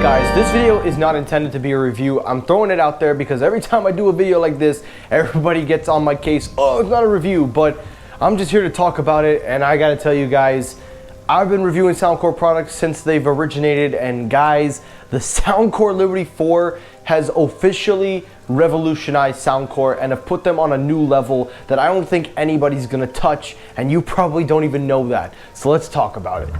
guys, this video is not intended to be a review. I'm throwing it out there because every time I do a video like this, everybody gets on my case, oh, it's not a review, but I'm just here to talk about it. And I gotta tell you guys, I've been reviewing Soundcore products since they've originated, and guys, the Soundcore Liberty 4 has officially revolutionized Soundcore and have put them on a new level that I don't think anybody's gonna touch, and you probably don't even know that. So let's talk about it.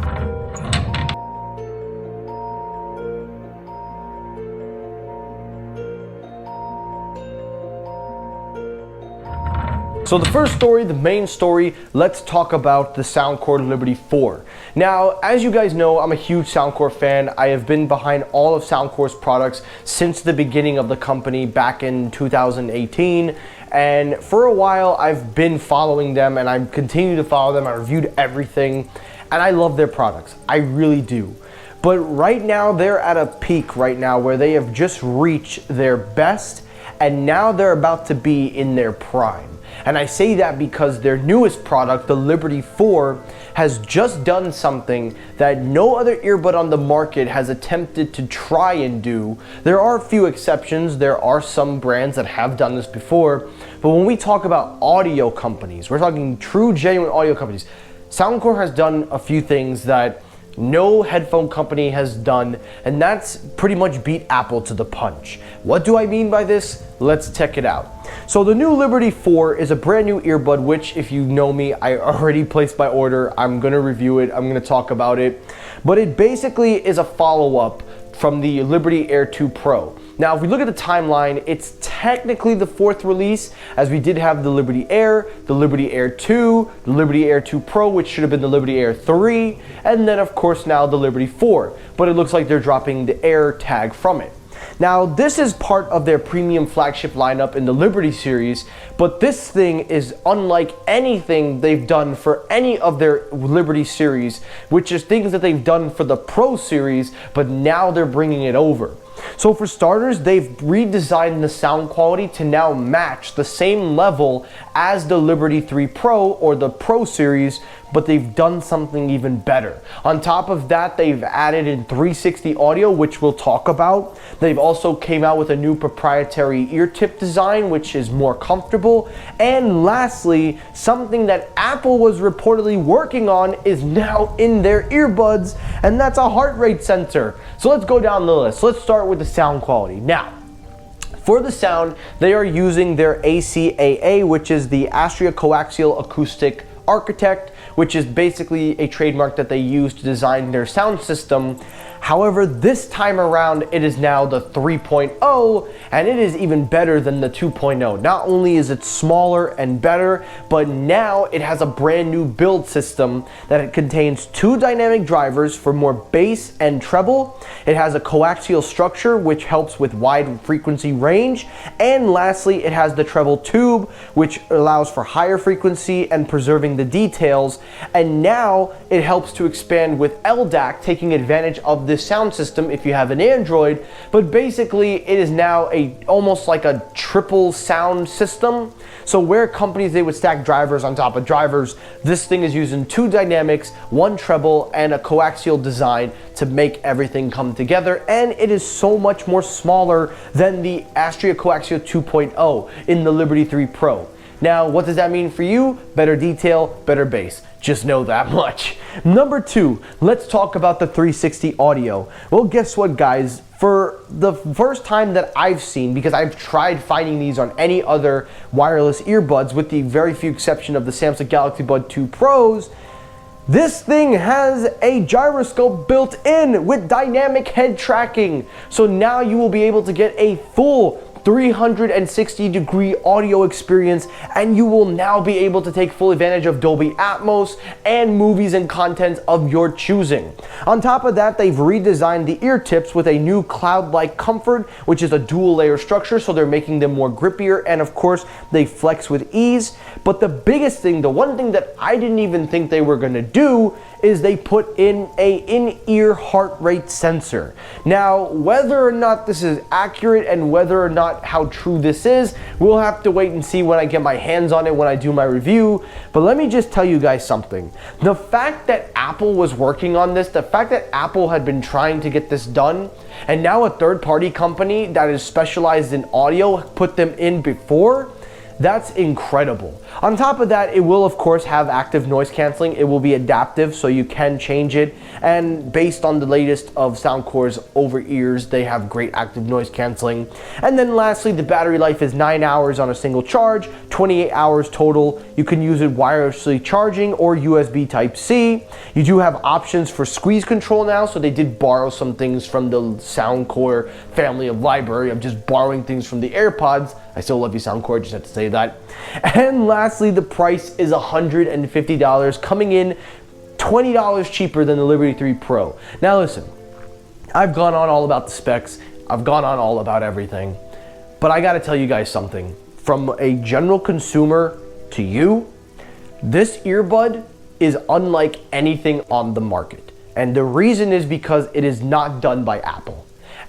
So the first story, the main story, let's talk about the Soundcore Liberty 4. Now, as you guys know, I'm a huge Soundcore fan. I have been behind all of Soundcore's products since the beginning of the company back in 2018. And for a while, I've been following them and I continue to follow them. I reviewed everything and I love their products. I really do. But right now, they're at a peak right now where they have just reached their best and now they're about to be in their prime. And I say that because their newest product, the Liberty 4, has just done something that no other earbud on the market has attempted to try and do. There are a few exceptions. There are some brands that have done this before. But when we talk about audio companies, we're talking true, genuine audio companies. Soundcore has done a few things that no headphone company has done, and that's pretty much beat Apple to the punch. What do I mean by this? Let's check it out. So the new Liberty 4 is a brand new earbud, which if you know me, I already placed my order. I'm gonna review it, I'm gonna talk about it. But it basically is a follow-up from the Liberty Air 2 Pro. Now, if we look at the timeline, it's technically the fourth release, as we did have the Liberty Air, the Liberty Air 2, the Liberty Air 2 Pro, which should have been the Liberty Air 3, and then of course now the Liberty 4. But it looks like they're dropping the Air tag from it. Now, this is part of their premium flagship lineup in the Liberty series, but this thing is unlike anything they've done for any of their Liberty series, which is things that they've done for the Pro series, but now they're bringing it over. So for starters, they've redesigned the sound quality to now match the same level as the Liberty 3 Pro or the Pro series, but they've done something even better. On top of that, they've added in 360 audio, which we'll talk about. They've also came out with a new proprietary ear tip design, which is more comfortable. And lastly, something that Apple was reportedly working on is now in their earbuds, and that's a heart rate sensor. So let's go down the list. Let's start with the sound quality. Now, for the sound, they are using their ACAA, which is the Astria Coaxial Acoustic Architect, which is basically a trademark that they use to design their sound system. However, this time around, it is now the 3.0, and it is even better than the 2.0. Not only is it smaller and better, but now it has a brand new build system that it contains 2 dynamic drivers for more bass and treble. It has a coaxial structure, which helps with wide frequency range. And lastly, it has the treble tube, which allows for higher frequency and preserving the details. And now it helps to expand with LDAC, taking advantage of this sound system if you have an Android. But basically, it is now almost like a triple sound system. So where companies, they would stack drivers on top of drivers, this thing is using 2 dynamics, 1 treble, and a coaxial design to make everything come together. And it is so much more smaller than the Astria Coaxial 2.0 in the Liberty 3 Pro. Now, what does that mean for you? Better detail, better bass. Just know that much. Number 2, let's talk about the 360 audio. Well, guess what, guys? For the first time that I've seen, because I've tried finding these on any other wireless earbuds with the very few exception of the Samsung Galaxy Bud 2 Pros, this thing has a gyroscope built in with dynamic head tracking. So now you will be able to get a full 360-degree audio experience, and you will now be able to take full advantage of Dolby Atmos and movies and content of your choosing. On top of that, they've redesigned the ear tips with a new cloud-like comfort, which is a dual layer structure, so they're making them more grippier, and of course, they flex with ease. But the biggest thing, the one thing that I didn't even think they were gonna do, is they put in a in-ear heart rate sensor. Now, whether or not this is accurate and whether or not not how true this is. We'll have to wait and see when I get my hands on it, when I do my review. But let me just tell you guys something. The fact that Apple was working on this, the fact that Apple had been trying to get this done, and now a third-party company that is specialized in audio put them in before, that's incredible. On top of that, it will of course have active noise canceling. It will be adaptive, so you can change it. And based on the latest of Soundcore's over-ears, they have great active noise canceling. And then lastly, the battery life is 9 hours on a single charge, 28 hours total. You can use it wirelessly charging or USB Type-C. You do have options for squeeze control now, so they did borrow some things from the Soundcore family of library. I'm just borrowing things from the AirPods. I still love you, Soundcore, just have to say that. And lastly, the price is $150, coming in $20 cheaper than the Liberty 3 Pro. Now listen, I've gone on all about the specs, I've gone on all about everything, but I gotta tell you guys something. From a general consumer to you, this earbud is unlike anything on the market. And the reason is because it is not done by Apple.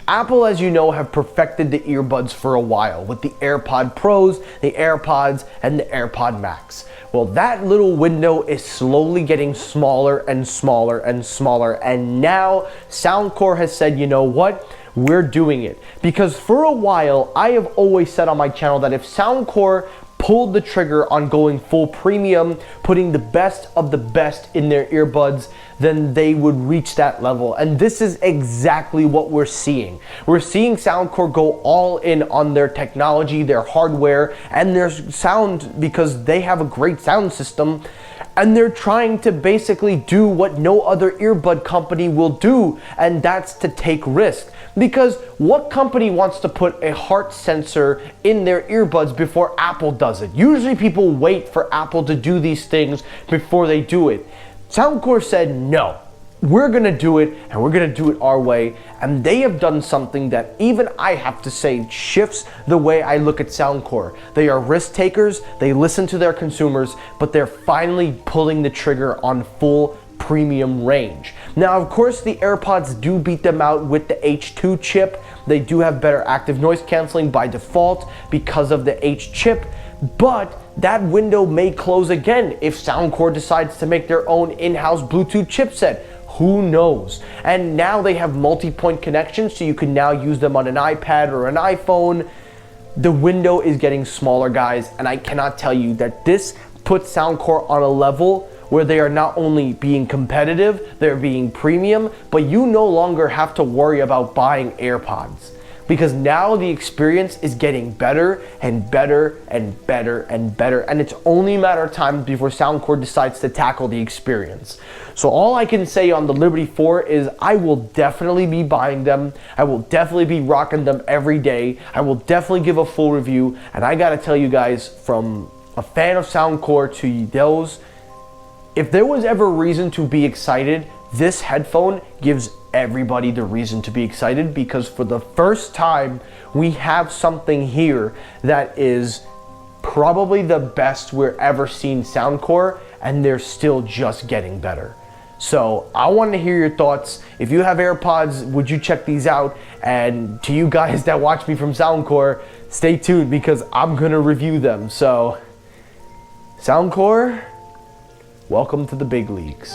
Apple, as you know, have perfected the earbuds for a while with the AirPod Pros, the AirPods, and the AirPod Max. Well, that little window is slowly getting smaller and smaller and smaller, and now Soundcore has said, you know what? We're doing it. Because for a while, I have always said on my channel that if Soundcore pulled the trigger on going full premium, putting the best of the best in their earbuds, then they would reach that level. And this is exactly what we're seeing. We're seeing Soundcore go all in on their technology, their hardware, and their sound, because they have a great sound system. And they're trying to basically do what no other earbud company will do, and that's to take risks. Because what company wants to put a heart sensor in their earbuds before Apple does it? Usually people wait for Apple to do these things before they do it. Soundcore said, no, we're gonna do it, and we're gonna do it our way. And they have done something that even I have to say shifts the way I look at Soundcore. They are risk takers, they listen to their consumers, but they're finally pulling the trigger on full premium range. Now, of course, the AirPods do beat them out with the H2 chip. They do have better active noise canceling by default because of the H chip, but that window may close again if Soundcore decides to make their own in-house Bluetooth chipset. Who knows? And now they have multi-point connections, so you can now use them on an iPad or an iPhone. The window is getting smaller, guys, and I cannot tell you that this puts Soundcore on a level where they are not only being competitive, they're being premium, but you no longer have to worry about buying AirPods. Because now the experience is getting better and better and better and better, and it's only a matter of time before Soundcore decides to tackle the experience. So all I can say on the Liberty 4 is I will definitely be buying them. I will definitely be rocking them every day. I will definitely give a full review, and I gotta tell you guys, from a fan of Soundcore to those, if there was ever reason to be excited, this headphone gives everybody the reason to be excited, because for the first time we have something here that is probably the best we're ever seen Soundcore, and they're still just getting better. So I want to hear your thoughts. If you have AirPods, would you check these out? And to you guys that watch me from Soundcore, stay tuned because I'm gonna review them. So Soundcore, welcome to the big leagues.